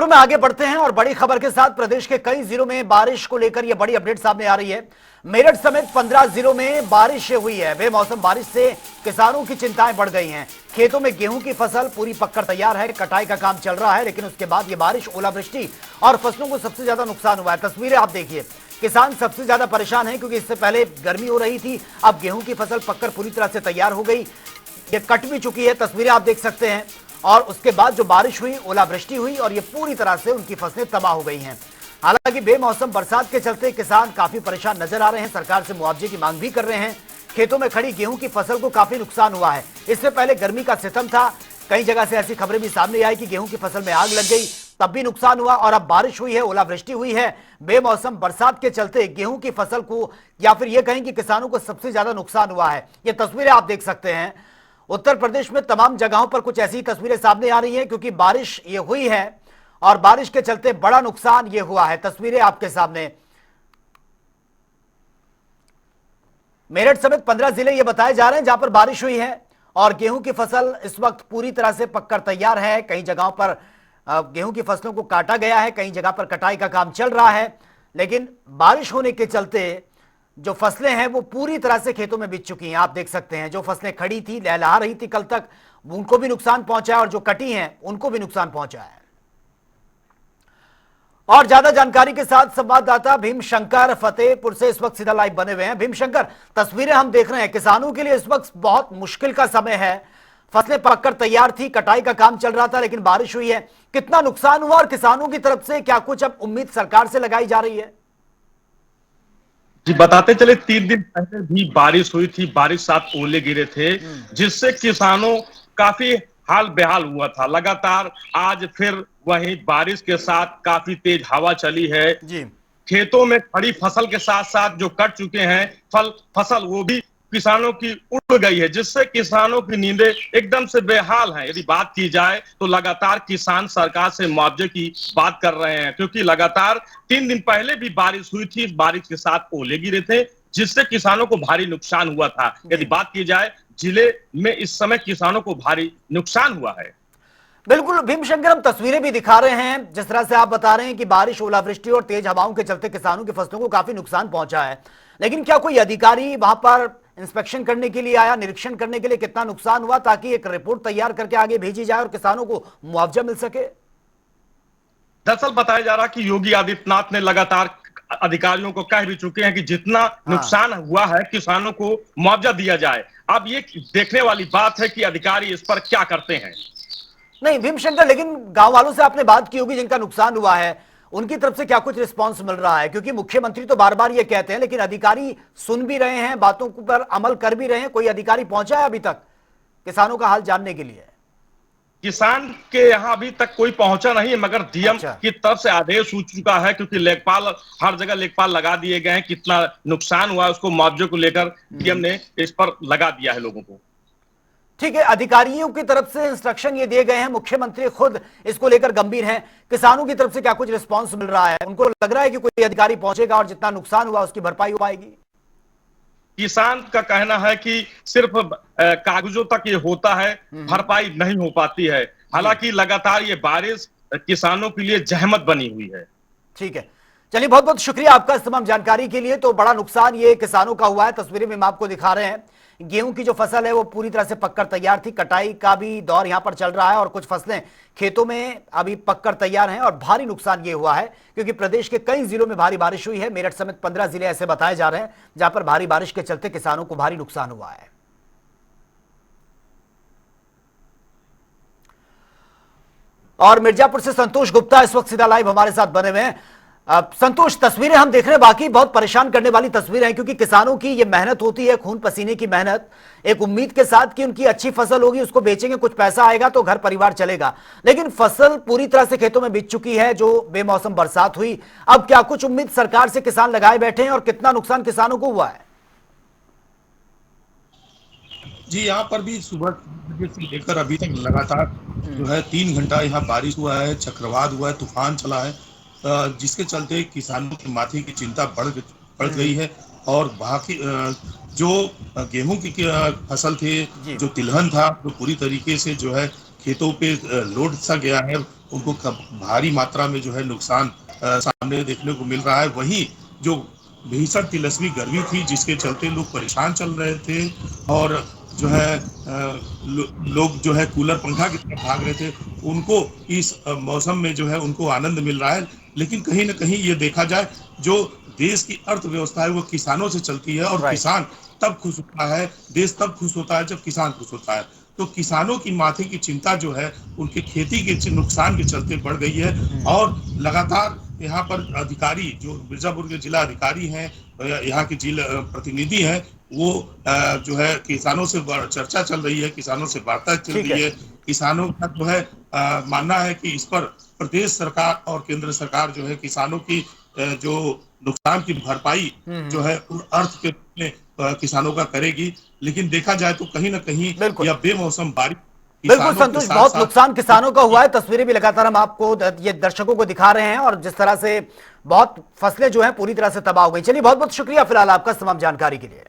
खबरों में आगे बढ़ते हैं और बड़ी खबर के साथ प्रदेश के कई जिलों में बारिश को लेकर यह बड़ी अपडेट सामने आ रही है। मेरठ समेत 15 जिलों में बारिश हुई है। बेमौसम बारिश से किसानों की चिंताएं बढ़ गई हैं। खेतों में गेहूं की फसल पूरी पककर तैयार है, कटाई का काम चल रहा है, लेकिन उसके बाद यह बारिश, ओलावृष्टि और फसलों को सबसे ज्यादा नुकसान हुआ है। तस्वीरें आप देखिए, किसान सबसे ज्यादा परेशान है क्योंकि इससे पहले गर्मी हो रही थी, अब गेहूं की फसल पककर पूरी तरह से तैयार हो गई, ये कट भी चुकी है। तस्वीरें आप देख सकते हैं। और उसके बाद जो बारिश हुई, ओलावृष्टि हुई और ये पूरी तरह से उनकी फसलें तबाह हो गई हैं। हालांकि बेमौसम बरसात के चलते किसान काफी परेशान नजर आ रहे हैं, सरकार से मुआवजे की मांग भी कर रहे हैं। खेतों में खड़ी गेहूं की फसल को काफी नुकसान हुआ है। इससे पहले गर्मी का सितम था, कई जगह से ऐसी खबरें भी सामने आई कि गेहूं की फसल में आग लग गई, तब भी नुकसान हुआ। और अब बारिश हुई है, ओलावृष्टि हुई है, बेमौसम बरसात के चलते गेहूं की फसल को या फिर यह कहें कि किसानों को सबसे ज्यादा नुकसान हुआ है। ये तस्वीरें आप देख सकते हैं। उत्तर प्रदेश में तमाम जगहों पर कुछ ऐसी तस्वीरें सामने आ रही हैं क्योंकि बारिश ये हुई है और बारिश के चलते बड़ा नुकसान ये हुआ है। तस्वीरें आपके सामने। मेरठ समेत 15 जिले ये बताए जा रहे हैं जहां पर बारिश हुई है और गेहूं की फसल इस वक्त पूरी तरह से पककर तैयार है। कई जगहों पर गेहूं की फसलों को काटा गया है, कई जगह पर कटाई का काम चल रहा है, लेकिन बारिश होने के चलते जो फसलें हैं वो पूरी तरह से खेतों में बिक चुकी हैं। आप देख सकते हैं, जो फसलें खड़ी थी, लहलहा रही थी कल तक, उनको भी नुकसान पहुंचा है और जो कटी हैं उनको भी नुकसान पहुंचा है। और ज्यादा जानकारी के साथ संवाददाता भीमशंकर फतेहपुर से इस वक्त सीधा लाइव बने हुए हैं। भीमशंकर, तस्वीरें हम देख रहे हैं, किसानों के लिए इस वक्त बहुत मुश्किल का समय है। फसलें पककर तैयार थी, कटाई का काम चल रहा था, लेकिन बारिश हुई है। कितना नुकसान हुआ और किसानों की तरफ से क्या कुछ अब उम्मीद सरकार से लगाई जा रही है? जी, बताते चले 3 दिन पहले भी बारिश हुई थी, बारिश साथ ओले गिरे थे, जिससे किसानों काफी हाल बेहाल हुआ था। लगातार आज फिर वही बारिश के साथ काफी तेज हवा चली है जी। खेतों में खड़ी फसल के साथ साथ जो कट चुके हैं फसल वो भी किसानों की उड़ गई है, जिससे किसानों की नींदें एकदम से बेहाल हैं। यदि बात की जाए तो लगातार किसान सरकार से मुआवजे की बात कर रहे हैं, क्योंकि लगातार 3 दिन पहले भी बारिश हुई थी, बारिश के साथ ओले गिरे थे, जिससे किसानों को भारी नुकसान हुआ था। यदि बात की जाए जिले में इस समय किसानों को भारी नुकसान हुआ है। बिल्कुल भीमशंकर, हम तस्वीरें भी दिखा रहे हैं, जिस तरह से आप बता रहे हैं कि बारिश, ओलावृष्टि और तेज हवाओं के चलते किसानों की फसलों को काफी नुकसान पहुंचा है, लेकिन क्या कोई अधिकारी वहां पर इंस्पेक्शन करने के लिए आया, निरीक्षण करने के लिए कितना नुकसान हुआ, ताकि एक रिपोर्ट तैयार करके आगे भेजी जाए और किसानों को मुआवजा मिल सके? दरअसल बताया जा रहा कि योगी आदित्यनाथ ने लगातार अधिकारियों को कह भी चुके हैं कि जितना नुकसान हुआ है किसानों को मुआवजा दिया जाए। अब ये देखने वाली बात है कि अधिकारी इस पर क्या करते हैं। नहीं भीमशंकर, लेकिन गांव वालों से आपने बात की होगी जिनका नुकसान हुआ है, उनकी तरफ से क्या कुछ रिस्पांस मिल रहा है? क्योंकि मुख्यमंत्री तो बार बार ये कहते हैं, लेकिन अधिकारी सुन भी रहे हैं, बातों पर अमल कर भी रहे हैं। कोई अधिकारी पहुंचा है अभी तक किसानों का हाल जानने के लिए? किसान के यहाँ अभी तक कोई पहुंचा नहीं, मगर डीएम की तरफ से आदेश हो चुका है, क्योंकि लेखपाल हर जगह लेखपाल लगा दिए गए हैं। कितना नुकसान हुआ उसको मुआवजे को लेकर डीएम ने इस पर लगा दिया है लोगों को। ठीक है, अधिकारियों की तरफ से इंस्ट्रक्शन ये दिए गए हैं, मुख्यमंत्री खुद इसको लेकर गंभीर हैं। किसानों की तरफ से क्या कुछ रिस्पांस मिल रहा है? उनको लग रहा है कि कोई अधिकारी पहुंचेगा और जितना नुकसान हुआ उसकी भरपाई हो पाएगी? किसान का कहना है कि सिर्फ कागजों तक ये होता है, भरपाई नहीं हो पाती है। हालांकि लगातार ये बारिश किसानों के लिए जहमत बनी हुई है। ठीक है, चलिए, बहुत बहुत शुक्रिया आपका इस तमाम जानकारी के लिए। तो बड़ा नुकसान ये किसानों का हुआ है, तस्वीरें में हम आपको दिखा रहे हैं। गेहूं की जो फसल है वो पूरी तरह से पककर तैयार थी, कटाई का भी दौर यहां पर चल रहा है और कुछ फसलें खेतों में अभी पककर तैयार हैं और भारी नुकसान ये हुआ है क्योंकि प्रदेश के कई जिलों में भारी बारिश हुई है। मेरठ समेत 15 जिले ऐसे बताए जा रहे हैं जहां पर भारी बारिश के चलते किसानों को भारी नुकसान हुआ है। और मिर्जापुर से संतोष गुप्ता इस वक्त सीधा लाइव हमारे साथ बने हुए हैं। संतोष, तस्वीरें हम देख रहे हैं, बाकी बहुत परेशान करने वाली तस्वीरें हैं क्योंकि किसानों की ये मेहनत होती है, खून पसीने की मेहनत, एक उम्मीद के साथ कि उनकी अच्छी फसल होगी, उसको बेचेंगे, कुछ पैसा आएगा तो घर परिवार चलेगा, लेकिन फसल पूरी तरह से खेतों में बिक चुकी है जो बेमौसम बरसात हुई। अब क्या कुछ उम्मीद सरकार से किसान लगाए बैठे हैं और कितना नुकसान किसानों को हुआ है? जी, यहाँ पर भी सुबह से लेकर अभी तक लगातार जो है 3 घंटा यहाँ बारिश हुआ है, चक्रवात हुआ है, तूफान चला है, जिसके चलते किसानों के माथे की चिंता बढ़ गई है। और बाकी जो गेहूं की फसल थे, जो तिलहन था, जो पूरी तरीके से जो है खेतों पे लोड सा गया है, उनको भारी मात्रा में जो है नुकसान सामने देखने को मिल रहा है। वहीं जो भीषण तिलस्मी गर्मी थी जिसके चलते लोग परेशान चल रहे थे और जो है लोग जो है कूलर पंखा की तरफ भाग रहे थे, उनको इस मौसम में जो है उनको आनंद मिल रहा है। लेकिन कहीं ना कहीं ये देखा जाए, जो देश की अर्थव्यवस्था है वो किसानों से चलती है और किसान तब खुश होता है, देश तब खुश होता है जब किसान खुश होता है। तो किसानों की माथे की चिंता जो है उनके खेती के नुकसान के चलते बढ़ गई है और लगातार यहाँ पर अधिकारी जो मिर्जापुर के जिला अधिकारी हैं, यहाँ के जिला प्रतिनिधि हैं, वो जो है किसानों से चर्चा चल रही है, किसानों से वार्ता चल रही है। किसानों का जो है मानना है कि इस पर प्रदेश सरकार और केंद्र सरकार जो है किसानों की जो नुकसान की भरपाई जो है अर्थ के रूप में किसानों का करेगी। लेकिन देखा जाए तो कहीं ना कहीं यह बेमौसम बारिश बिल्कुल संतोष, बहुत नुकसान किसानों का हुआ है। तस्वीरें भी लगातार हम आपको ये दर्शकों को दिखा रहे हैं और जिस तरह से बहुत फसलें जो हैं पूरी तरह से तबाह हो गई। चलिए बहुत बहुत शुक्रिया फिलहाल आपका तमाम जानकारी के लिए।